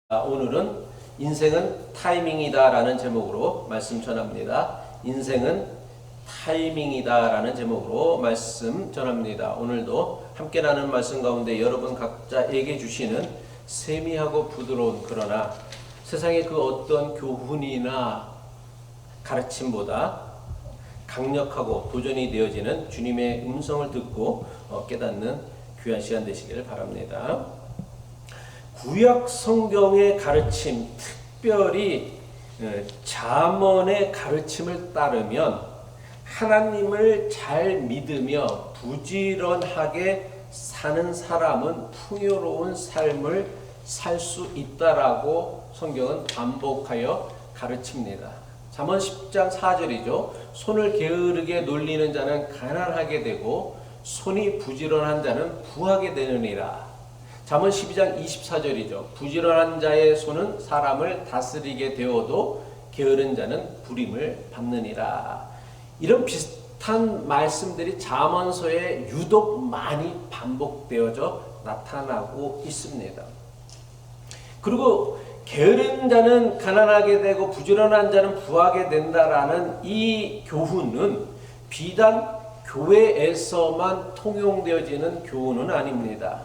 오늘은 인생은 타이밍이다 라는 제목으로 말씀 전합니다. 인생은 타이밍이다 라는 제목으로 말씀 전합니다. 오늘도 함께 나눈 말씀 가운데 여러분 각자에게 주시는 세미하고 부드러운, 그러나 세상의 그 어떤 교훈이나 가르침보다 강력하고 도전이 되어지는 주님의 음성을 듣고 깨닫는 귀한 시간 되시기를 바랍니다. 구약 성경의 가르침, 특별히 잠언의 가르침을 따르면 하나님을 잘 믿으며 부지런하게 사는 사람은 풍요로운 삶을 살 수 있다라고 성경은 반복하여 가르칩니다. 잠언 10장 4절이죠. 손을 게으르게 놀리는 자는 가난하게 되고 손이 부지런한 자는 부하게 되느니라. 잠언 12장 24절이죠. 부지런한 자의 손은 사람을 다스리게 되어도 게으른 자는 부림을 받느니라. 이런 비슷한 말씀들이 잠언서에 유독 많이 반복되어져 나타나고 있습니다. 그리고 게으른 자는 가난하게 되고 부지런한 자는 부하게 된다라는 이 교훈은 비단 교회에서만 통용되어지는 교훈은 아닙니다.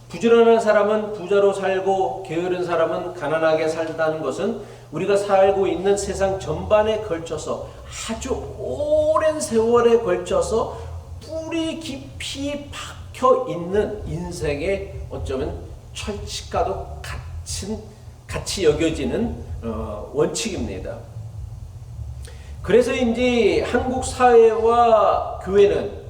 부지런한 사람은 부자로 살고 게으른 사람은 가난하게 살다는 것은 우리가 살고 있는 세상 전반에 걸쳐서 아주 오랜 세월에 걸쳐서 뿌리 깊이 박혀 있는 인생의 어쩌면 철칙과도 같이 여겨지는 원칙입니다. 그래서인지 한국 사회와 교회는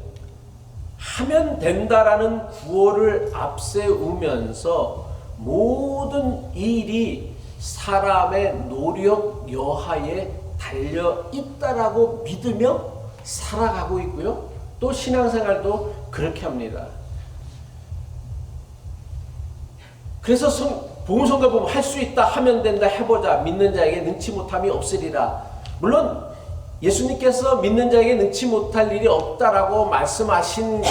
하면 된다라는 구호를 앞세우면서 모든 일이 사람의 노력 여하에 달려 있다라고 믿으며 살아가고 있고요. 또 신앙생활도 그렇게 합니다. 그래서 복음성가 보면 할 수 있다, 하면 된다, 해보자, 믿는 자에게 능치 못함이 없으리라. 물론 예수님께서 믿는 자에게 능치 못할 일이 없다라고 말씀하신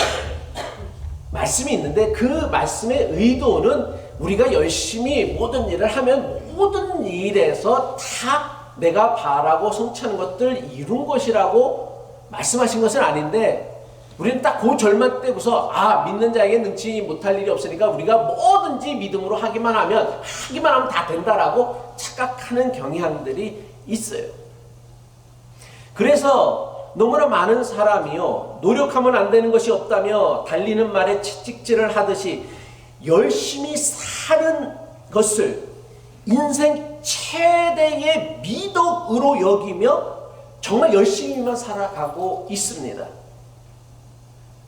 말씀이 있는데, 그 말씀의 의도는 우리가 열심히 모든 일을 하면 모든 일에서 다 내가 바라고 성취하는 것들 이룬 것이라고 말씀하신 것은 아닌데, 우리는 딱 그 절만 때부터 믿는 자에게 능치 못할 일이 없으니까 우리가 뭐든지 믿음으로 하기만 하면 다 된다라고 착각하는 경향들이 있어요. 그래서 너무나 많은 사람이요, 노력하면 안 되는 것이 없다며 달리는 말에 채찍질을 하듯이 열심히 사는 것을 인생 최대의 미덕으로 여기며 정말 열심히만 살아가고 있습니다.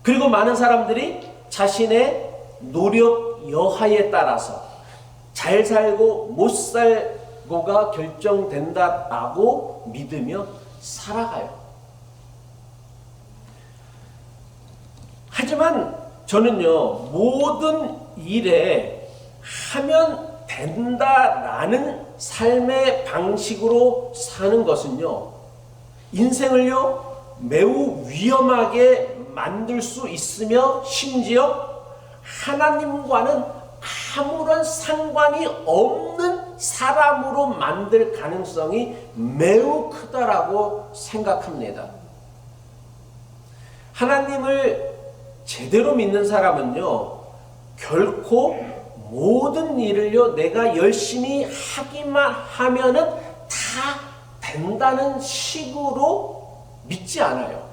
그리고 많은 사람들이 자신의 노력 여하에 따라서 잘 살고 못 살고가 결정된다라고 믿으며 살아가요. 하지만 저는요, 모든 일에 하면 된다라는 삶의 방식으로 사는 것은요, 인생을요 매우 위험하게 만들 수 있으며 심지어 하나님과는 아무런 상관이 없는 사람으로 만들 가능성이 매우 크다라고 생각합니다. 하나님을 제대로 믿는 사람은요, 결코 모든 일을요 내가 열심히 하기만 하면은 다 된다는 식으로 믿지 않아요.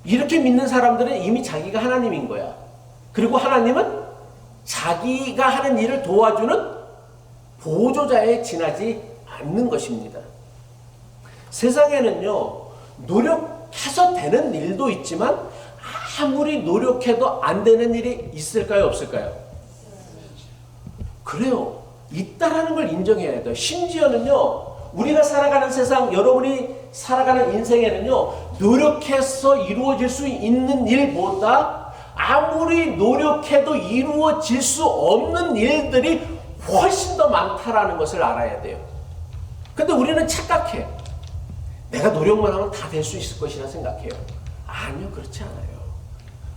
이렇게 믿는 사람들은 이미 자기가 하나님인 거야. 그리고 하나님은 자기가 하는 일을 도와주는 보조자에 지나지 않는 것입니다. 세상에는요, 노력해서 되는 일도 있지만 아무리 노력해도 안 되는 일이 있을까요, 없을까요? 그래요. 있다라는 걸 인정해야 돼요. 심지어는요, 우리가 살아가는 세상, 여러분이 살아가는 인생에는요, 노력해서 이루어질 수 있는 일보다 아무리 노력해도 이루어질 수 없는 일들이 훨씬 더 많다라는 것을 알아야 돼요. 근데 우리는 착각해. 내가 노력만 하면 다 될 수 있을 것이라 생각해요. 아니요, 그렇지 않아요.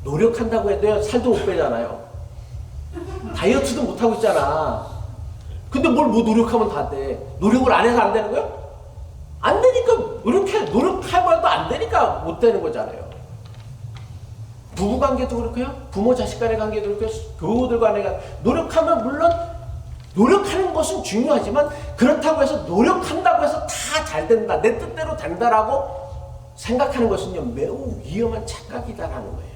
노력한다고 해도 살도 못 빼잖아요. 다이어트도 못하고 있잖아. 근데 뭘 뭐 노력하면 다 돼. 노력을 안 해서 안 되는 거야? 안 되니까 노력해봐도 안 되니까 못 되는 거잖아요. 부부 관계도 그렇고요. 부모 자식 간의 관계도 그렇고요. 교우들 간의 관계. 노력하면 물론 노력하는 것은 중요하지만 그렇다고 해서 노력한다고 해서 다 잘 된다. 내 뜻대로 된다라고 생각하는 것은요. 매우 위험한 착각이다라는 거예요.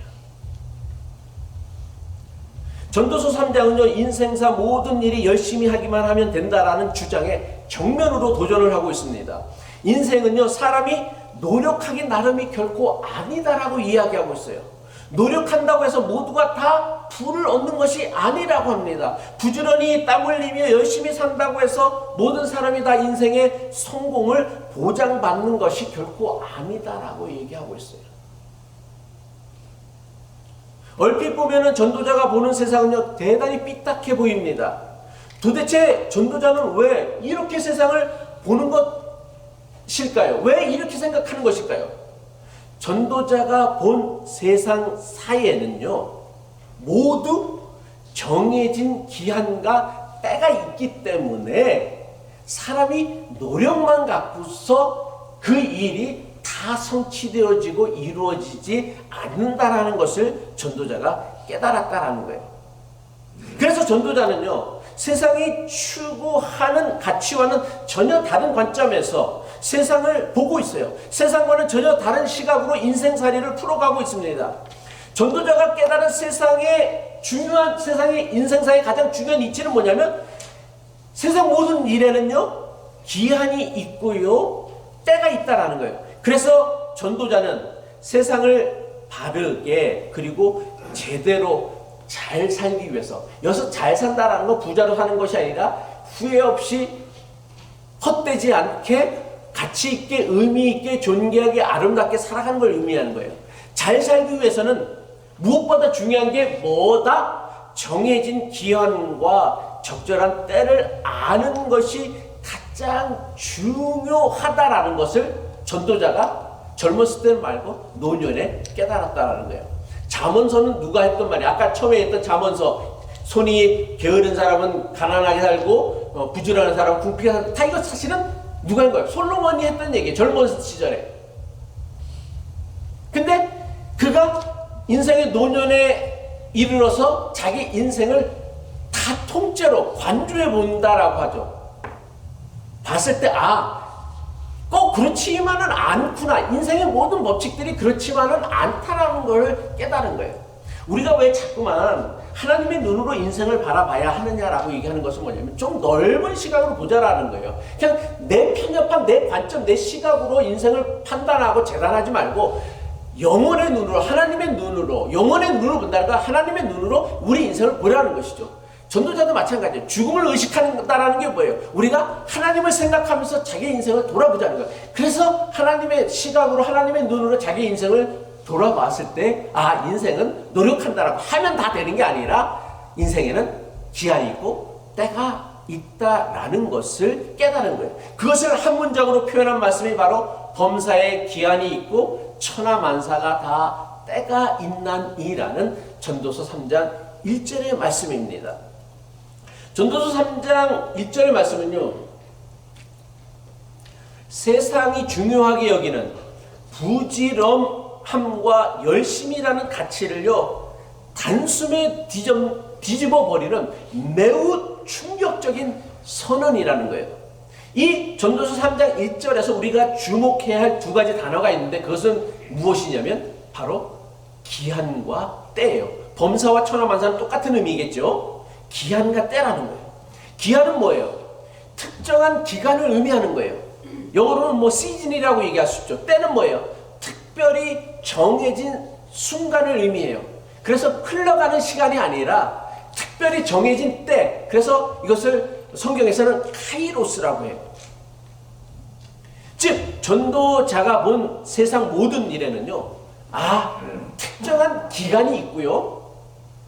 전도서 3장은요. 인생사 모든 일이 열심히 하기만 하면 된다라는 주장에 정면으로 도전을 하고 있습니다. 인생은요. 사람이 노력하기 나름이 결코 아니다라고 이야기하고 있어요. 노력한다고 해서 모두가 다 부를 얻는 것이 아니라고 합니다. 부지런히 땀 흘리며 열심히 산다고 해서 모든 사람이 다 인생의 성공을 보장받는 것이 결코 아니다라고 얘기하고 있어요. 얼핏 보면은 전도자가 보는 세상은요, 대단히 삐딱해 보입니다. 도대체 전도자는 왜 이렇게 세상을 보는 것일까요? 왜 이렇게 생각하는 것일까요? 전도자가 본 세상 사이에는요, 모두 정해진 기한과 때가 있기 때문에 사람이 노력만 갖고서 그 일이 다 성취되어지고 이루어지지 않는다라는 것을 전도자가 깨달았다라는 거예요. 그래서 전도자는요, 세상이 추구하는 가치와는 전혀 다른 관점에서 세상을 보고 있어요. 세상과는 전혀 다른 시각으로 인생살이를 풀어가고 있습니다. 전도자가 깨달은 세상의 인생사의 가장 중요한 이치는 뭐냐면 세상 모든 일에는요, 기한이 있고요, 때가 있다라는 거예요. 그래서 전도자는 세상을 바르게 그리고 제대로 잘 살기 위해서, 여기서 잘 산다라는 건 부자로 사는 것이 아니라 후회 없이 헛되지 않게 가치 있게 의미 있게 존귀하게 아름답게 살아가는 걸 의미하는 거예요. 잘 살기 위해서는 무엇보다 중요한 게 뭐다? 정해진 기한과 적절한 때를 아는 것이 가장 중요하다라는 것을 전도자가 젊었을 때는 말고 노년에 깨달았다라는 거예요. 잠언서는 누가 했던 말이야? 아까 처음에 했던 잠언서, 손이 게으른 사람은 가난하게 살고 부지런한 사람은 궁핍하게 살고, 다 이거 사실은 누가 한 거예요? 솔로몬이 했던 얘기예요. 젊은 시절에. 근데 그가 인생의 노년에 이르러서 자기 인생을 다 통째로 관조해 본다라고 하죠. 봤을 때 꼭 그렇지만은 않구나. 인생의 모든 법칙들이 그렇지만은 않다라는 걸 깨달은 거예요. 우리가 왜 자꾸만 하나님의 눈으로 인생을 바라봐야 하느냐라고 얘기하는 것은 뭐냐면 좀 넓은 시각으로 보자라는 거예요. 그냥 내 편협한 내 관점, 내 시각으로 인생을 판단하고 재단하지 말고 영혼의 눈으로, 하나님의 눈으로, 영혼의 눈으로 본다니까 하나님의 눈으로 우리 인생을 보라는 것이죠. 전도자도 마찬가지예요. 죽음을 의식한다라는 게 뭐예요? 우리가 하나님을 생각하면서 자기 인생을 돌아보자는 거예요. 그래서 하나님의 시각으로, 하나님의 눈으로 자기 인생을 돌아봤을 때 인생은 노력한다라고 하면 다 되는 게 아니라 인생에는 기한이 있고 때가 있다라는 것을 깨달은 거예요. 그것을 한 문장으로 표현한 말씀이 바로 범사에 기한이 있고 천하만사가 다 때가 있나니라는 전도서 3장 1절의 말씀입니다. 전도서 3장 1절의 말씀은요, 세상이 중요하게 여기는 부지런함과 열심이라는 가치를요, 단숨에 뒤집어 버리는 매우 충격적인 선언이라는 거예요. 이 전도서 3장 1절에서 우리가 주목해야 할 두 가지 단어가 있는데 그것은 무엇이냐면 바로 기한과 때예요. 범사와 천하만사는 똑같은 의미겠죠. 기한과 때라는 거예요. 기한은 뭐예요? 특정한 기간을 의미하는 거예요. 영어로는 시즌이라고 얘기할 수 있죠. 때는 뭐예요? 특별히 정해진 순간을 의미해요. 그래서 흘러가는 시간이 아니라 특별히 정해진 때, 그래서 이것을 성경에서는 카이로스라고 해요. 즉 전도자가 본 세상 모든 일에는요, 특정한 기간이 있고요,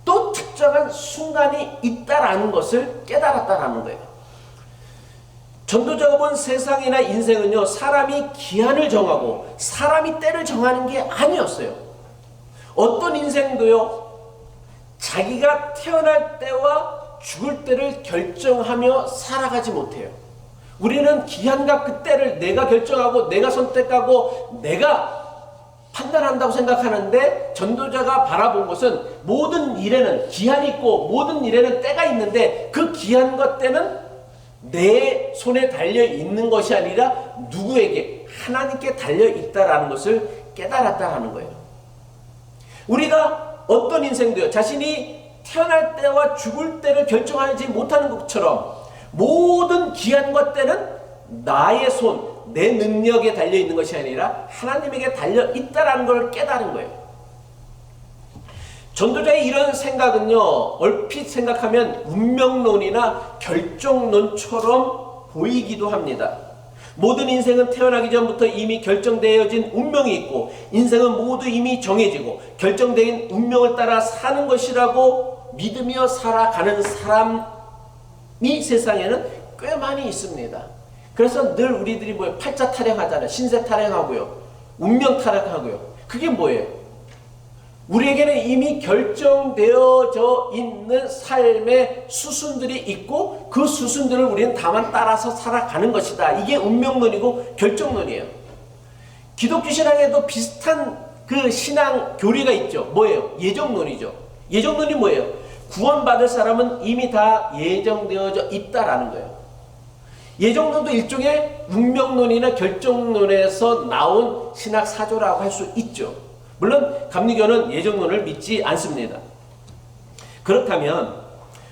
또 특정한 순간이 있다라는 것을 깨달았다라는 거예요. 전도자가 본 세상이나 인생은요, 사람이 기한을 정하고 사람이 때를 정하는 게 아니었어요. 어떤 인생도요, 자기가 태어날 때와 죽을 때를 결정하며 살아가지 못해요. 우리는 기한과 그 때를 내가 결정하고 내가 선택하고 내가 판단한다고 생각하는데, 전도자가 바라본 것은 모든 일에는 기한이 있고 모든 일에는 때가 있는데, 그 기한과 때는 내 손에 달려 있는 것이 아니라 누구에게? 하나님께 달려 있다라는 것을 깨달았다는 거예요. 우리가 어떤 인생도요, 자신이 태어날 때와 죽을 때를 결정하지 못하는 것처럼 모든 기한과 때는 나의 손, 내 능력에 달려 있는 것이 아니라 하나님에게 달려 있다라는 걸 깨달은 거예요. 전도자의 이런 생각은요, 얼핏 생각하면 운명론이나 결정론처럼 보이기도 합니다. 모든 인생은 태어나기 전부터 이미 결정되어진 운명이 있고, 인생은 모두 이미 정해지고 결정된 운명을 따라 사는 것이라고 믿으며 살아가는 사람이 세상에는 꽤 많이 있습니다. 그래서 늘 우리들이 팔자 타령하잖아요. 신세 타령하고요, 운명 타령하고요. 그게 뭐예요? 우리에게는 이미 결정되어져 있는 삶의 수순들이 있고, 그 수순들을 우리는 다만 따라서 살아가는 것이다. 이게 운명론이고 결정론이에요. 기독교 신앙에도 비슷한 그 신앙 교리가 있죠. 뭐예요? 예정론이죠. 예정론이 뭐예요? 구원받을 사람은 이미 다 예정되어져 있다라는 거예요. 예정론도 일종의 운명론이나 결정론에서 나온 신학 사조라고 할 수 있죠. 물론 감리교는 예정론을 믿지 않습니다. 그렇다면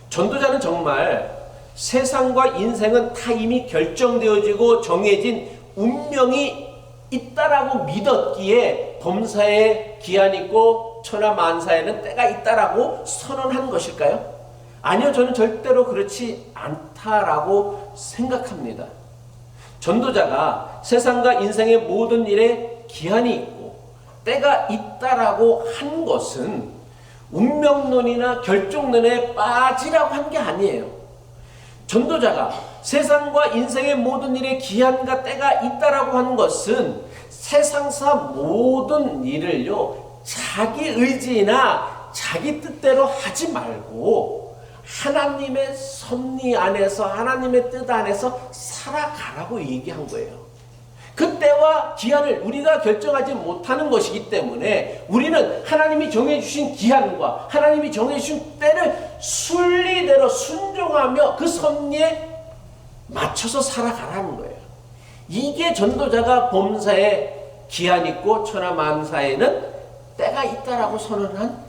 전도자는 정말 세상과 인생은 다 이미 결정되어지고 정해진 운명이 있다라고 믿었기에 범사에 기한이 있고 천하만사에는 때가 있다라고 선언한 것일까요? 아니요, 저는 절대로 그렇지 않다라고 생각합니다. 전도자가 세상과 인생의 모든 일에 기한이 있고 때가 있다라고 한 것은 운명론이나 결정론에 빠지라고 한 게 아니에요. 전도자가 세상과 인생의 모든 일에 기한과 때가 있다라고 한 것은 세상사 모든 일을요, 자기 의지나 자기 뜻대로 하지 말고 하나님의 섭리 안에서, 하나님의 뜻 안에서 살아가라고 얘기한 거예요. 그 때와 기한을 우리가 결정하지 못하는 것이기 때문에 우리는 하나님이 정해주신 기한과 하나님이 정해주신 때를 순리대로 순종하며 그 섭리에 맞춰서 살아가라는 거예요. 이게 전도자가 범사에 기한 있고 천하만사에는 때가 있다라고 선언한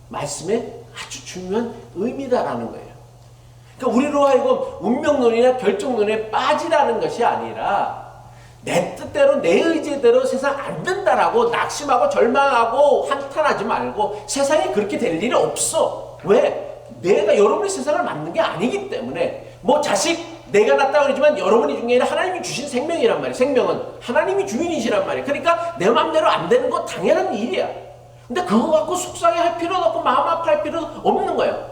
말씀의 아주 중요한 의미다라는 거예요. 그러니까 우리로 하여금 운명론이나 결정론에 빠지라는 것이 아니라 내 뜻대로 내 의지대로 세상 안 된다라고 낙심하고 절망하고 한탄하지 말고, 세상에 그렇게 될 일이 없어. 왜? 내가 여러분의 세상을 만든 게 아니기 때문에. 자식 내가 낳았다고 그러지만 여러분이 중에 아니라 하나님이 주신 생명이란 말이에요. 생명은 하나님이 주인이시란 말이에요. 그러니까 내 마음대로 안 되는 거 당연한 일이야. 근데 그거 갖고 속상해할 필요도 없고 마음 아파할 필요도 없는 거예요.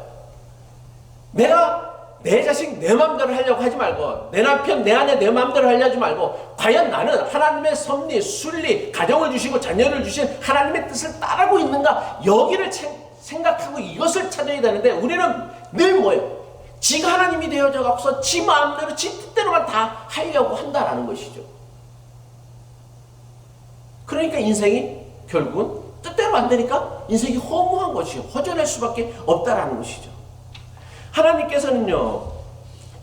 내가 내 자식 내 마음대로 하려고 하지 말고, 내 남편 내 아내 내 마음대로 하려고 하지 말고, 과연 나는 하나님의 섭리, 순리, 가정을 주시고 자녀를 주신 하나님의 뜻을 따르고 있는가, 여기를 생각하고 이것을 찾아야 되는데, 우리는 늘 뭐예요? 지가 하나님이 되어져 갖고서 지 마음대로 지 뜻대로만 다 하려고 한다라는 것이죠. 그러니까 인생이 결국은 뜻대로 안 되니까 인생이 허무한 것이죠. 허전할 수밖에 없다라는 것이죠. 하나님께서는요,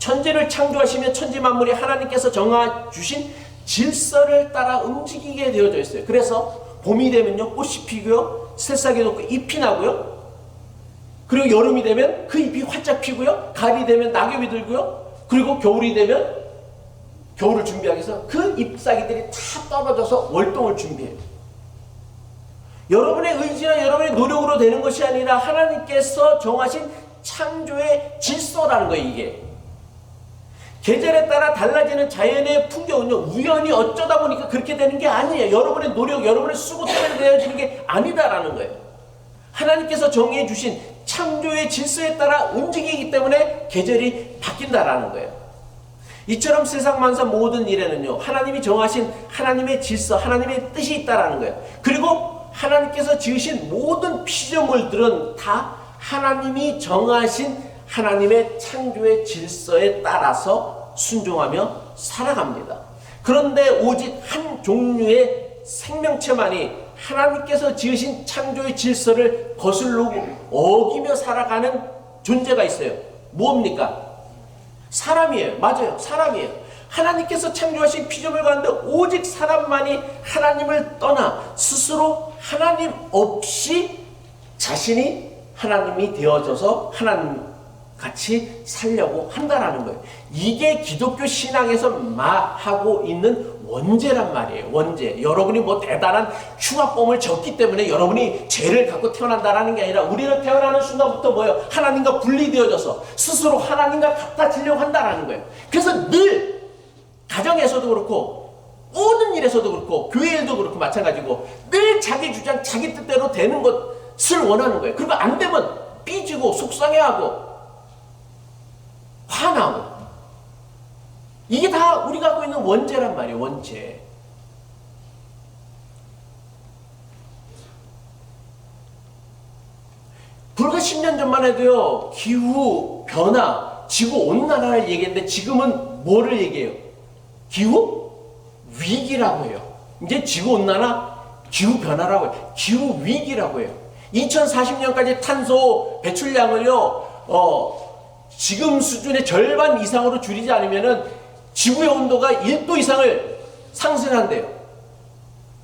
천지를 창조하시며 천지 만물이 하나님께서 정해주신 질서를 따라 움직이게 되어져 있어요. 그래서 봄이 되면요, 꽃이 피고요, 새싹이 돋고 잎이 나고요, 그리고 여름이 되면 그 잎이 활짝 피고요, 가을이 되면 낙엽이 들고요, 그리고 겨울이 되면 겨울을 준비하기 위해서 그 잎사귀들이 다 떨어져서 월동을 준비해요. 여러분의 의지나 여러분의 노력으로 되는 것이 아니라 하나님께서 정하신 창조의 질서라는 거예요. 이게 계절에 따라 달라지는 자연의 풍경은요, 우연히 어쩌다 보니까 그렇게 되는 게 아니에요. 여러분의 노력, 여러분의 수고 때문에 되어지는 게 아니다라는 거예요. 하나님께서 정해 주신 창조의 질서에 따라 움직이기 때문에 계절이 바뀐다라는 거예요. 이처럼 세상 만사 모든 일에는요, 하나님이 정하신 하나님의 질서, 하나님의 뜻이 있다라는 거예요. 그리고 하나님께서 지으신 모든 피조물들은 다 하나님이 정하신 하나님의 창조의 질서에 따라서 순종하며 살아갑니다. 그런데 오직 한 종류의 생명체만이 하나님께서 지으신 창조의 질서를 거슬르고 어기며 살아가는 존재가 있어요. 뭡니까? 사람이에요. 맞아요. 사람이에요. 하나님께서 창조하신 피조물 가운데 오직 사람만이 하나님을 떠나 스스로 하나님 없이 자신이 하나님이 되어져서 하나님 같이 살려고 한다라는 거예요. 이게 기독교 신앙에서 하고 있는 원죄란 말이에요. 원죄. 여러분이 뭐 대단한 흉악범을 졌기 때문에 여러분이 죄를 갖고 태어난다라는 게 아니라 우리는 태어나는 순간부터 뭐예요? 하나님과 분리되어져서 스스로 하나님과 같아지려고 한다라는 거예요. 그래서 늘 가정에서도 그렇고 모든 일에서도 그렇고 교회 일도 그렇고 마찬가지고 늘 자기 주장 자기 뜻대로 되는 것을 원하는 거예요. 그리고 안 되면 삐지고 속상해하고 화나고. 이게 다 우리가 갖고 있는 원죄란 말이에요. 원죄. 불과 10년 전만 해도요, 기후 변화, 지구온난화를 얘기했는데 지금은 뭐를 얘기해요? 기후 위기라고 해요. 이제 지구온난화, 기후변화라고 해요. 기후위기라고 해요. 2040년까지 탄소 배출량을요, 지금 수준의 절반 이상으로 줄이지 않으면은 지구의 온도가 1도 이상을 상승한대요.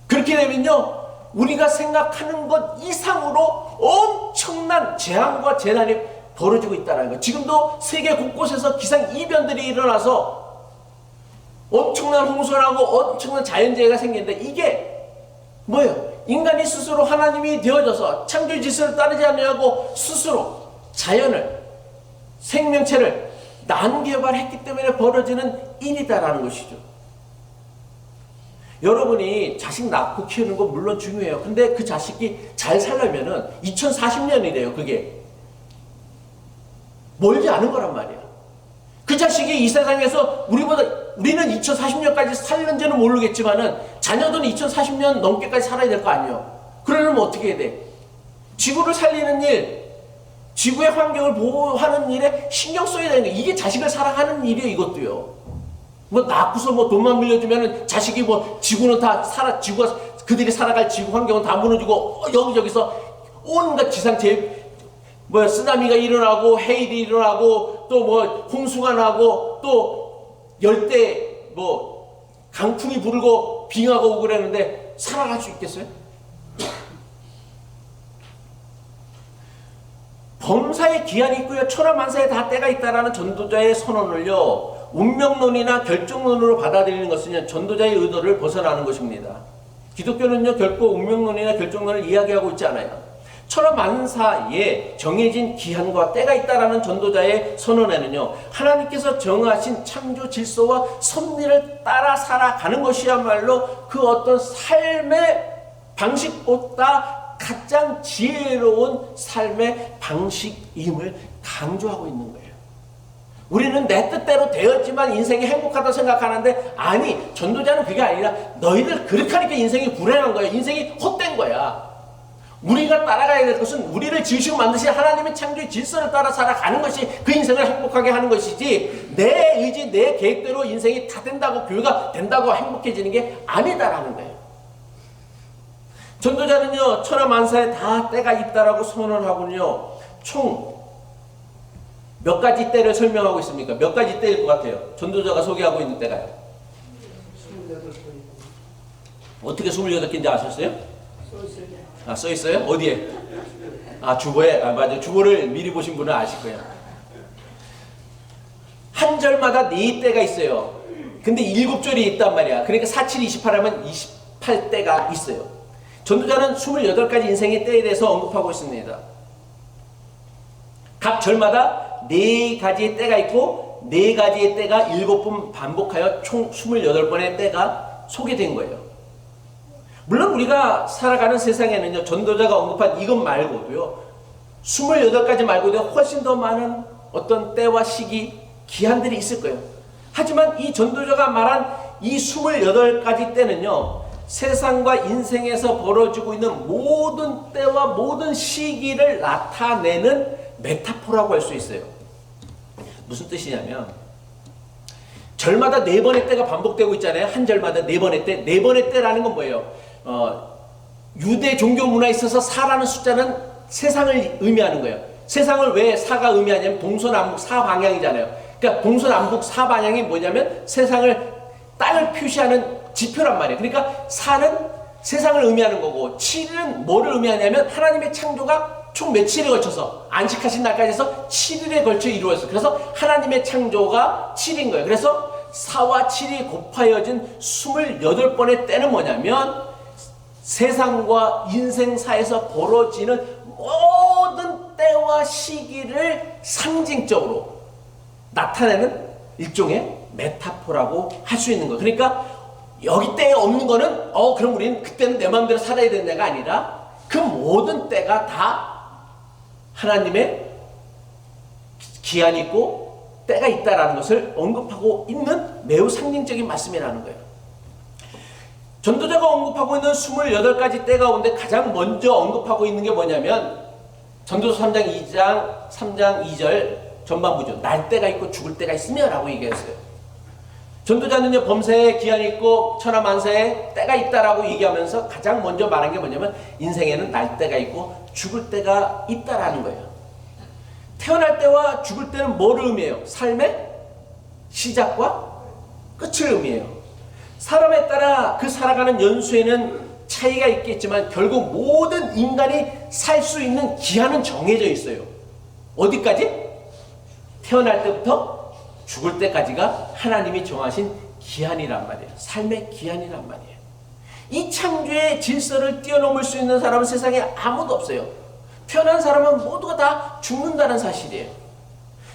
그렇게 되면요, 우리가 생각하는 것 이상으로 엄청난 재앙과 재난이 벌어지고 있다는 거예요. 지금도 세계 곳곳에서 기상이변들이 일어나서 엄청난 홍수라고 엄청난 자연재해가 생기는데 이게 뭐예요? 인간이 스스로 하나님이 되어져서 창조의 질서를 따르지 않으려고 스스로 자연을, 생명체를 난개발했기 때문에 벌어지는 일이다라는 것이죠. 여러분이 자식 낳고 키우는 건 물론 중요해요. 근데 그 자식이 잘 살려면은 2040년이래요. 그게 멀지 않은 거란 말이야. 그 자식이 이 세상에서 우리는 2040년까지 살는지는 모르겠지만은 자녀들은 2040년 넘게까지 살아야 될 거 아니에요. 그러려면 어떻게 해야 돼? 지구를 살리는 일, 지구의 환경을 보호하는 일에 신경 써야 되는 거예요. 이게 자식을 사랑하는 일이에요. 이것도요. 뭐 낳고서 뭐 돈만 빌려주면은 자식이 뭐 지구는 다 지구가 그들이 살아갈 지구 환경은 다 무너지고 여기저기서 온갖 쓰나미가 일어나고 해일이 일어나고 또 뭐 홍수가 나고 또 열대 강풍이 불고 빙하가 오고 그러는데 살아갈 수 있겠어요? 범사에 기한이 있고요. 천하만사에 다 때가 있다라는 전도자의 선언을요, 운명론이나 결정론으로 받아들이는 것은 전도자의 의도를 벗어나는 것입니다. 기독교는요, 결코 운명론이나 결정론을 이야기하고 있지 않아요. 천하만사에 정해진 기한과 때가 있다라는 전도자의 선언에는요, 하나님께서 정하신 창조 질서와 섭리를 따라 살아가는 것이야말로 그 어떤 삶의 방식보다 가장 지혜로운 삶의 방식임을 강조하고 있는 거예요. 우리는 내 뜻대로 되었지만 인생이 행복하다고 생각하는데, 아니, 전도자는 그게 아니라 너희들 그렇게 하니까 인생이 불행한 거야. 인생이 헛된 거야. 우리가 따라가야 될 것은 우리를 지으시고 만드신 하나님의 창조의 질서를 따라 살아가는 것이 그 인생을 행복하게 하는 것이지, 내 의지, 내 계획대로 인생이 다 된다고, 교회가 된다고 행복해지는 게 아니다라는 거예요. 전도자는요, 천하만사에 다 때가 있다라고 선언하고는요, 총 몇 가지 때를 설명하고 있습니까? 몇 가지 때일 것 같아요? 전도자가 소개하고 있는 때가요. 28개. 어떻게 28개인지 아셨어요? 써 있어요? 어디에? 주보에? 맞아요. 주보를 미리 보신 분은 아실 거예요. 한 절마다 4때가 있어요. 근데 7절이 있단 말이야. 그러니까 4, 7, 28 하면 28때가 있어요. 전도자는 28가지 인생의 때에 대해서 언급하고 있습니다. 각 절마다 4가지의 때가 있고 4가지의 때가 7번 반복하여 총 28번의 때가 소개된 거예요. 물론 우리가 살아가는 세상에는요, 전도자가 언급한 이것 말고도요, 28가지 말고도 훨씬 더 많은 어떤 때와 시기, 기한들이 있을 거예요. 하지만 이 전도자가 말한 이 28가지 때는요, 세상과 인생에서 벌어지고 있는 모든 때와 모든 시기를 나타내는 메타포라고 할 수 있어요. 무슨 뜻이냐면 절마다 4번의 때가 반복되고 있잖아요. 한 절마다 4번의 때. 4번의 때라는 건 뭐예요? 유대 종교 문화에 있어서 4라는 숫자는 세상을 의미하는 거예요. 세상을 왜 4가 의미하냐면 동서남북 4방향이잖아요. 그러니까 동서남북 4방향이 뭐냐면 세상을 땅을 표시하는 지표란 말이에요. 그러니까 4는 세상을 의미하는 거고 7은 뭐를 의미하냐면 하나님의 창조가 총 며칠에 걸쳐서 안식하신 날까지 해서 7일에 걸쳐 이루어졌어요. 그래서 하나님의 창조가 7인 거예요. 그래서 4와 7이 곱하여진 28번의 때는 뭐냐면 세상과 인생사에서 벌어지는 모든 때와 시기를 상징적으로 나타내는 일종의 메타포라고 할 수 있는 거예요. 그러니까 여기 때에 없는 거는 그럼 우리는 그때는 내 마음대로 살아야 되는 데가 아니라 그 모든 때가 다 하나님의 기한이 있고 때가 있다라는 것을 언급하고 있는 매우 상징적인 말씀이라는 거예요. 전도자가 언급하고 있는 28가지 때 가운데 가장 먼저 언급하고 있는 게 뭐냐면 전도서 3장 2절 전반부죠. 날 때가 있고 죽을 때가 있으며 라고 얘기했어요. 전도자는요 범사에 기한이 있고 천하만사에 때가 있다라고 얘기하면서 가장 먼저 말한 게 뭐냐면 인생에는 날 때가 있고 죽을 때가 있다라는 거예요. 태어날 때와 죽을 때는 뭐를 의미해요? 삶의 시작과 끝을 의미해요. 사람에 따라 그 살아가는 연수에는 차이가 있겠지만 결국 모든 인간이 살 수 있는 기한은 정해져 있어요. 어디까지? 태어날 때부터 죽을 때까지가 하나님이 정하신 기한이란 말이에요. 삶의 기한이란 말이에요. 이 창조의 질서를 뛰어넘을 수 있는 사람은 세상에 아무도 없어요. 태어난 사람은 모두가 다 죽는다는 사실이에요.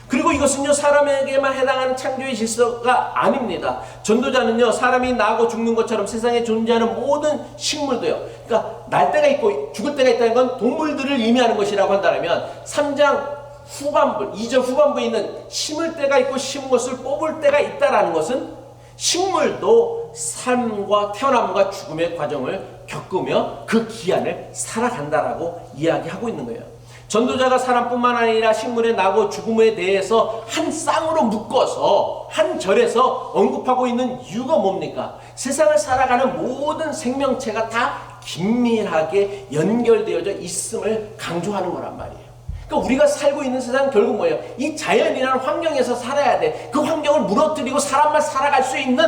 그리고 이것은요 사람에게만 해당하는 창조의 질서가 아닙니다. 전도자는요 사람이 나고 죽는 것처럼 세상에 존재하는 모든 식물도요, 그러니까 날 때가 있고 죽을 때가 있다는 건 동물들을 의미하는 것이라고 한다면 3장 후반부, 2절 후반부에 있는 심을 때가 있고 심은 것을 뽑을 때가 있다라는 것은 식물도 삶과 태어남과 죽음의 과정을 겪으며 그 기한을 살아간다라고 이야기하고 있는 거예요. 전도자가 사람뿐만 아니라 식물의 나고 죽음에 대해서 한 쌍으로 묶어서 한 절에서 언급하고 있는 이유가 뭡니까? 세상을 살아가는 모든 생명체가 다 긴밀하게 연결되어져 있음을 강조하는 거란 말이에요. 그러니까 우리가 살고 있는 세상은 결국 뭐예요? 이 자연이라는 환경에서 살아야 돼. 그 환경을 무너뜨리고 사람만 살아갈 수 있는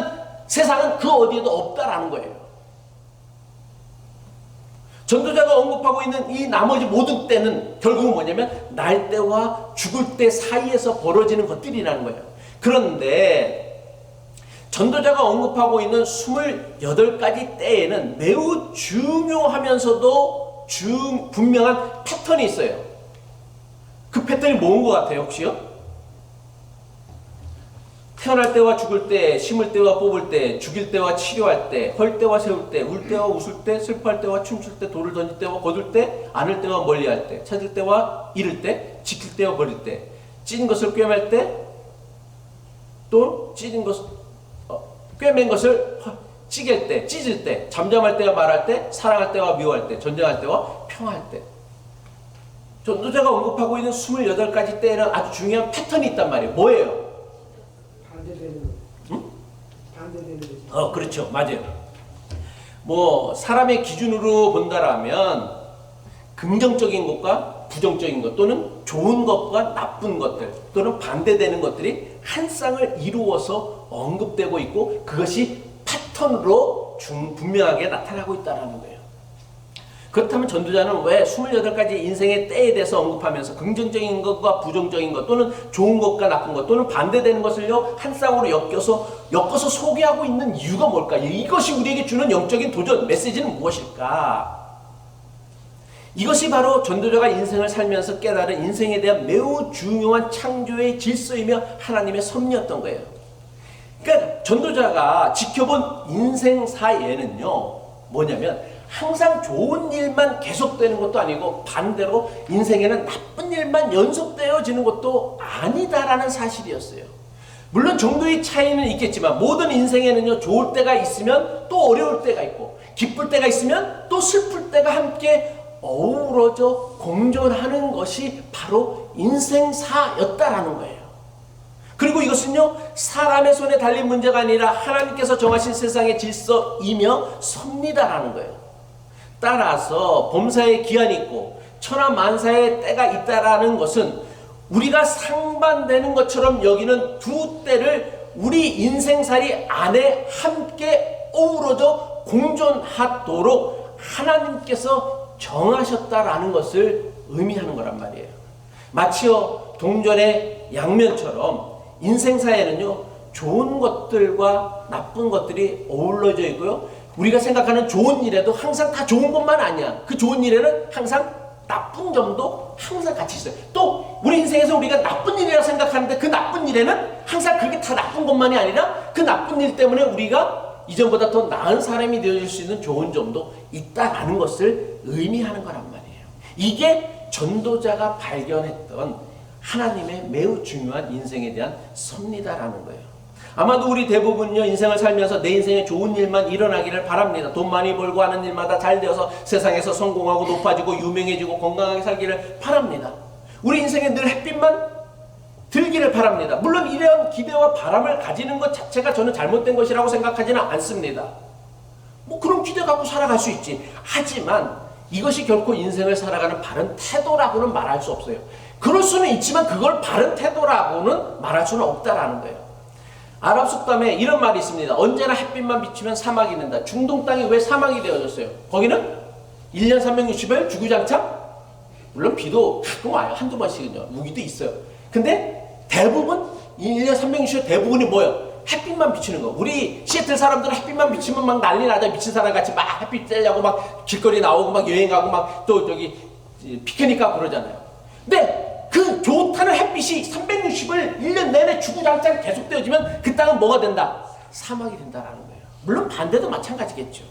세상은 그 어디에도 없다라는 거예요. 전도자가 언급하고 있는 이 나머지 모든 때는 결국은 뭐냐면 날 때와 죽을 때 사이에서 벌어지는 것들이라는 거예요. 그런데 전도자가 언급하고 있는 28가지 때에는 매우 중요하면서도 분명한 패턴이 있어요. 그 패턴이 뭔 것 같아요, 혹시요? 태어날 때와 죽을 때, 심을 때와 뽑을 때, 죽일 때와 치료할 때, 헐 때와 세울 때, 울 때와 웃을 때, 슬퍼할 때와 춤출 때, 돌을 던질 때와 거둘 때, 안을 때와 멀리할 때, 찾을 때와 잃을 때, 지킬 때와 버릴 때, 찢은 것을 꿰맬 때, 또 꿰맨 것을 찢을 때, 찢을 때, 잠잠할 때와 말할 때, 사랑할 때와 미워할 때, 전쟁할 때와 평화할 때. 전도자가 언급하고 있는 28가지 때에는 아주 중요한 패턴이 있단 말이에요. 뭐예요? 반대되는. 응? 반대되는 거죠. 그렇죠. 맞아요. 사람의 기준으로 본다라면 긍정적인 것과 부정적인 것 또는 좋은 것과 나쁜 것들 또는 반대되는 것들이 한 쌍을 이루어서 언급되고 있고 그것이 패턴으로 분명하게 나타나고 있다는 거예요. 그렇다면 전도자는 왜 28가지 인생의 때에 대해서 언급하면서 긍정적인 것과 부정적인 것 또는 좋은 것과 나쁜 것 또는 반대되는 것을요 한 쌍으로 엮어서 소개하고 있는 이유가 뭘까요? 이것이 우리에게 주는 영적인 도전 메시지는 무엇일까? 이것이 바로 전도자가 인생을 살면서 깨달은 인생에 대한 매우 중요한 창조의 질서이며 하나님의 섭리였던 거예요. 그러니까 전도자가 지켜본 인생사에는요 뭐냐면 항상 좋은 일만 계속되는 것도 아니고 반대로 인생에는 나쁜 일만 연속되어지는 것도 아니다라는 사실이었어요. 물론 정도의 차이는 있겠지만 모든 인생에는요 좋을 때가 있으면 또 어려울 때가 있고 기쁠 때가 있으면 또 슬플 때가 함께 어우러져 공존하는 것이 바로 인생사였다라는 거예요. 그리고 이것은요, 사람의 손에 달린 문제가 아니라 하나님께서 정하신 세상의 질서이며 섭니다라는 거예요. 따라서 범사에 기한이 있고 천하만사의 때가 있다라는 것은 우리가 상반되는 것처럼 여기는 두 때를 우리 인생살이 안에 함께 어우러져 공존하도록 하나님께서 정하셨다라는 것을 의미하는 거란 말이에요. 마치요 동전의 양면처럼 인생사에는요, 좋은 것들과 나쁜 것들이 어우러져 있고요, 우리가 생각하는 좋은 일에도 항상 다 좋은 것만 아니야. 그 좋은 일에는 항상 나쁜 점도 항상 같이 있어요. 또 우리 인생에서 우리가 나쁜 일이라고 생각하는데 그 나쁜 일에는 항상 그게 다 나쁜 것만이 아니라 그 나쁜 일 때문에 우리가 이전보다 더 나은 사람이 되어줄 수 있는 좋은 점도 있다라는 것을 의미하는 거란 말이에요. 이게 전도자가 발견했던 하나님의 매우 중요한 인생에 대한 섭리다라는 거예요. 아마도 우리 대부분요, 인생을 살면서 내 인생에 좋은 일만 일어나기를 바랍니다. 돈 많이 벌고 하는 일마다 잘 되어서 세상에서 성공하고 높아지고 유명해지고 건강하게 살기를 바랍니다. 우리 인생에 늘 햇빛만 들기를 바랍니다. 물론 이런 기대와 바람을 가지는 것 자체가 저는 잘못된 것이라고 생각하지는 않습니다. 뭐 그런 기대 갖고 살아갈 수 있지. 하지만 이것이 결코 인생을 살아가는 바른 태도라고는 말할 수 없어요. 그럴 수는 있지만 그걸 바른 태도라고는 말할 수는 없다라는 거예요. 아랍 속담에 이런 말이 있습니다. 언제나 햇빛만 비치면 사막이 된다. 중동 땅이 왜 사막이 되어졌어요? 거기는 1년 360일 주구장창? 물론 비도 가끔 와요. 한두 번씩은요. 우기도 있어요. 근데 대부분 1년 360일 대부분이 뭐예요? 햇빛만 비치는 거. 우리 시애틀 사람들은 햇빛만 비치면 막 난리 나죠. 미친 사람 같이 막 햇빛 쬐려고 막 길거리 나오고 막 여행하고 막 또 저기 피크닉 가고 그러잖아요. 근데 그 좋다는 햇빛이 360을 1년 내내 주구장창 계속되어지면 그 땅은 뭐가 된다? 사막이 된다라는 거예요. 물론 반대도 마찬가지겠죠.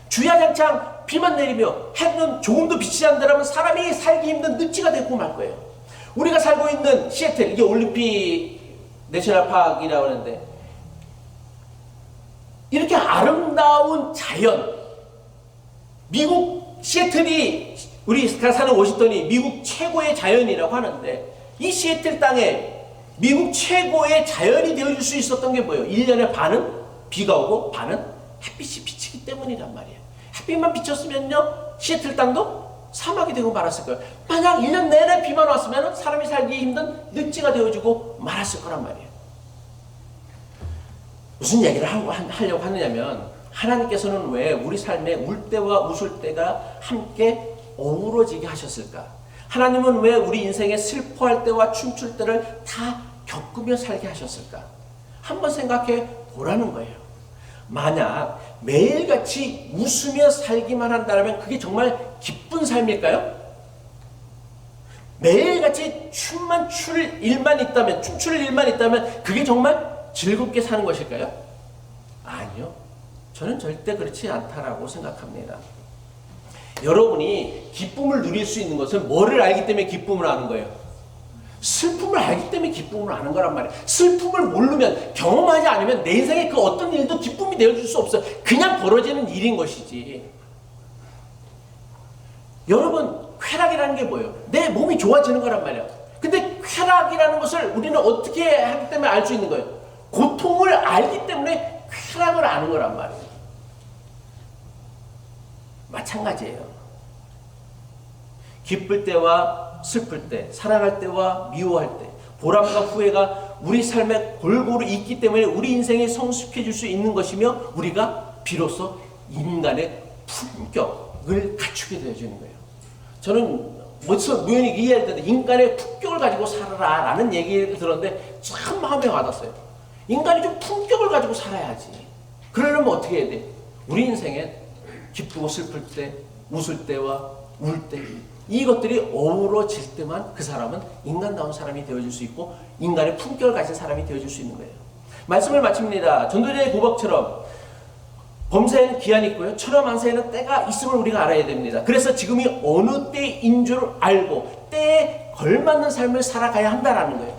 주야장창 비만 내리며 해는 조금도 비치지 않는다면 사람이 살기 힘든 늪지가 되고 말 거예요. 우리가 살고 있는 시애틀, 이게 올림픽 내셔널 파크이라고 하는데, 이렇게 아름다운 자연, 미국 시애틀이 우리가 사는 워싱턴이 미국 최고의 자연이라고 하는데, 이 시애틀 땅에 미국 최고의 자연이 되어줄 수 있었던 게 뭐예요? 1년에 반은 비가 오고 반은 햇빛이 비치기 때문이란 말이에요. 햇빛만 비쳤으면요, 시애틀 땅도 사막이 되고 말았을 거예요. 만약 1년 내내 비만 왔으면 사람이 살기 힘든 늪지가 되어주고 말았을 거란 말이에요. 무슨 얘기를 하려고 하느냐면, 하나님께서는 왜 우리 삶에 울 때와 웃을 때가 함께 어우러지게 하셨을까? 하나님은 왜 우리 인생에 슬퍼할 때와 춤출 때를 다 겪으며 살게 하셨을까? 한번 생각해 보라는 거예요. 만약 매일같이 웃으며 살기만 한다면 그게 정말 기쁜 삶일까요? 매일같이 춤출 일만 있다면 그게 정말 즐겁게 사는 것일까요? 아니요. 저는 절대 그렇지 않다라고 생각합니다. 여러분이 기쁨을 누릴 수 있는 것은 뭐를 알기 때문에 기쁨을 하는 거예요? 슬픔을 알기 때문에 기쁨을 하는 거란 말이에요. 슬픔을 모르면, 경험하지 않으면 내 인생에 그 어떤 일도 기쁨이 되어줄 수 없어요. 그냥 벌어지는 일인 것이지. 여러분, 쾌락이라는 게 뭐예요? 내 몸이 좋아지는 거란 말이에요. 근데 쾌락이라는 것을 우리는 어떻게 하기 때문에 알 수 있는 거예요? 고통을 알기 때문에 쾌락을 아는 거란 말이에요. 마찬가지예요. 기쁠 때와 슬플 때, 사랑할 때와 미워할 때, 보람과 후회가 우리 삶에 골고루 있기 때문에 우리 인생이 성숙해질 수 있는 것이며, 우리가 비로소 인간의 품격을 갖추게 되어지는 거예요. 저는 무연히 이해할 때 인간의 품격을 가지고 살아라 라는 얘기를 들었는데 참 마음에 와닿았어요. 인간이 좀 품격을 가지고 살아야지. 그러려면 어떻게 해야 돼? 우리 인생에 기쁘고 슬플 때, 웃을 때와 울 때, 이것들이 어우러질 때만 그 사람은 인간다운 사람이 되어줄 수 있고 인간의 품격을 가진 사람이 되어줄 수 있는 거예요. 말씀을 마칩니다. 전도자의 고백처럼 범사에는 기한이 있고요, 천하만사에는 때가 있음을 우리가 알아야 됩니다. 그래서 지금이 어느 때인 줄 알고 때에 걸맞는 삶을 살아가야 한다는 거예요.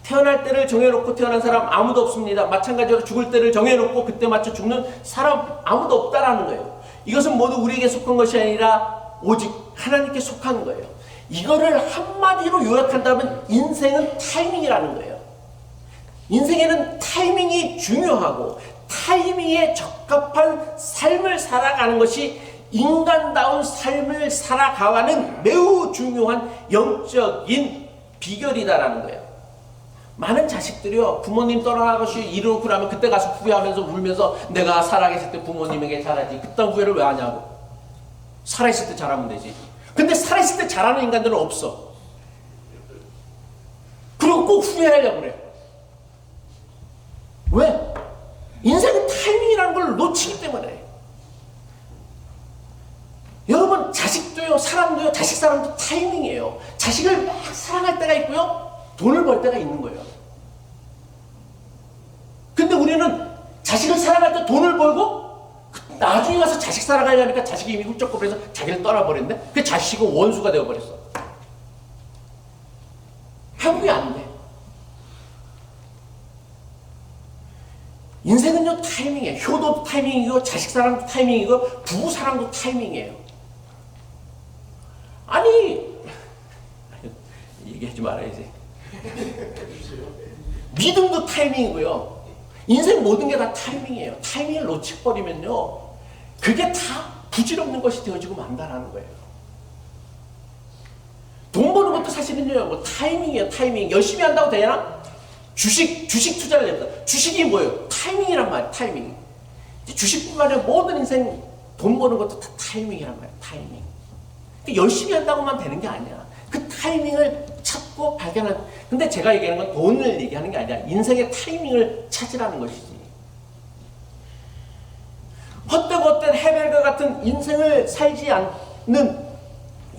태어날 때를 정해놓고 태어난 사람 아무도 없습니다. 마찬가지로 죽을 때를 정해놓고 그때 맞춰 죽는 사람 아무도 없다라는 거예요. 이것은 모두 우리에게 속한 것이 아니라 오직 하나님께 속한 거예요. 이거를 한마디로 요약한다면 인생은 타이밍이라는 거예요. 인생에는 타이밍이 중요하고 타이밍에 적합한 삶을 살아가는 것이 인간다운 삶을 살아가는 매우 중요한 영적인 비결이다라는 거예요. 많은 자식들이요, 부모님 떠나가시고 이러고 나면 그때 가서 후회하면서 울면서 내가 살아계실 때 부모님에게 잘하지, 그딴 후회를 왜 하냐고. 살아있을 때 잘하면 되지. 근데 살아있을 때 잘하는 인간들은 없어. 그리고 꼭 후회하려고 그래. 왜? 인생은 타이밍이라는 걸 놓치기 때문에. 여러분, 자식도요, 사람도요, 자식 사람도 타이밍이에요. 자식을 막 사랑할 때가 있고요, 돈을 벌 때가 있는 거예요. 근데 우리는 자식을 사랑할 때 돈을 벌고 나중에 가서 자식 사랑하려니까 자식이 이미 훌쩍거려서 자기를 떠나버렸네? 그 자식은 원수가 되어버렸어. 회복이 안 돼. 인생은요, 타이밍이에요. 효도 타이밍이고, 자식 사랑도 타이밍이고, 부부 사랑도 타이밍이에요. 아니, 얘기하지 말아야지. 믿음도 타이밍이고요. 인생 모든 게 다 타이밍이에요. 타이밍을 놓쳐버리면요, 그게 다 부질없는 것이 되어지고 만다라는 거예요. 돈 버는 것도 사실은요, 뭐 타이밍이에요. 타이밍. 열심히 한다고 되나? 주식 투자를 합니다. 주식이 뭐예요? 타이밍이란 말이에요. 타이밍. 주식뿐만 아니라 모든 인생 돈 버는 것도 다 타이밍이란 말이에요. 타이밍. 열심히 한다고만 되는 게 아니야. 그 타이밍을 찾고 발견한. 근데 제가 얘기하는 건 돈을 얘기하는 게 아니라 인생의 타이밍을 찾으라는 것이지. 헛되고 헛된 해벨과 같은 인생을 살지 않는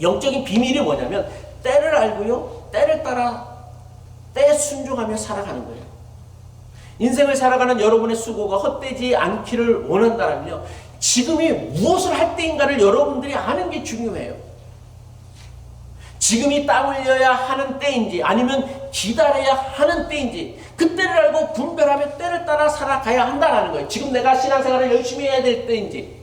영적인 비밀이 뭐냐면, 때를 알고요, 때를 따라 때에 순종하며 살아가는 거예요. 인생을 살아가는 여러분의 수고가 헛되지 않기를 원한다면요, 지금이 무엇을 할 때인가를 여러분들이 아는 게 중요해요. 지금이 땀 흘려야 하는 때인지 아니면 기다려야 하는 때인지, 그때를 알고 분별하며 때를 따라 살아가야 한다는 거예요. 지금 내가 신앙생활을 열심히 해야 될 때인지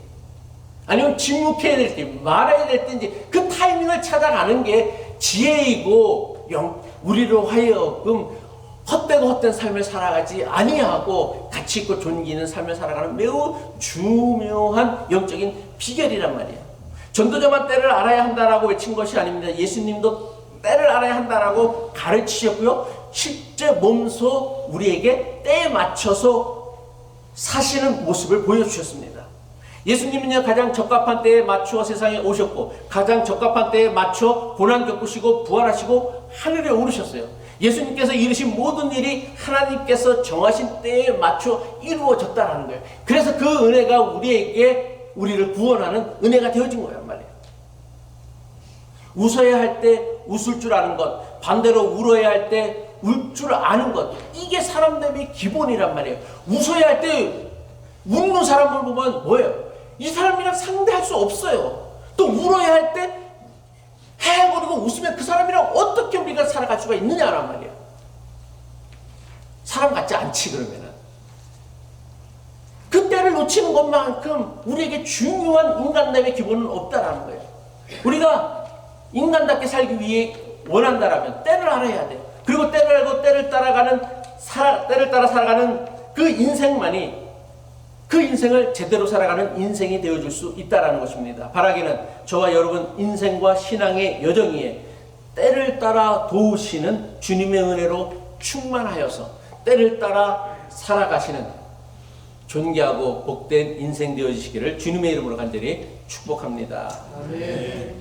아니면 침묵해야 될 때, 말해야 될 때인지, 그 타이밍을 찾아가는 게 지혜이고, 우리로 하여금 헛되고 헛된 삶을 살아가지 아니하고 가치 있고 존귀 있는 삶을 살아가는 매우 중요한 영적인 비결이란 말이에요. 전도자만 때를 알아야 한다라고 외친 것이 아닙니다. 예수님도 때를 알아야 한다라고 가르치셨고요, 실제 몸소 우리에게 때에 맞춰서 사시는 모습을 보여주셨습니다. 예수님은요, 가장 적합한 때에 맞추어 세상에 오셨고, 가장 적합한 때에 맞춰 고난 겪으시고 부활하시고 하늘에 오르셨어요. 예수님께서 이루신 모든 일이 하나님께서 정하신 때에 맞춰 이루어졌다는 거예요. 그래서 그 은혜가 우리를 구원하는 은혜가 되어진 거란 말이에요. 웃어야 할 때 웃을 줄 아는 것, 반대로 울어야 할 때 울 줄 아는 것, 이게 사람됨의 기본이란 말이에요. 웃어야 할 때 웃는 사람을 보면 뭐예요? 이 사람이랑 상대할 수 없어요. 또 울어야 할 때 해버리고 웃으면 그 사람이랑 어떻게 우리가 살아갈 수가 있느냐란 말이에요. 사람 같지 않지. 그러면은 그 때를 놓치는 것만큼 우리에게 중요한 인간됨의 기본은 없다라는 거예요. 우리가 인간답게 살기 위해 원한다라면 때를 알아야 돼. 그리고 때를 알고 때를 따라 살아가는 그 인생만이 그 인생을 제대로 살아가는 인생이 되어줄 수 있다는 것입니다. 바라기는 저와 여러분 인생과 신앙의 여정이에 때를 따라 도우시는 주님의 은혜로 충만하여서 때를 따라 살아가시는 존귀하고 복된 인생 되어지시기를 주님의 이름으로 간절히 축복합니다. 아멘.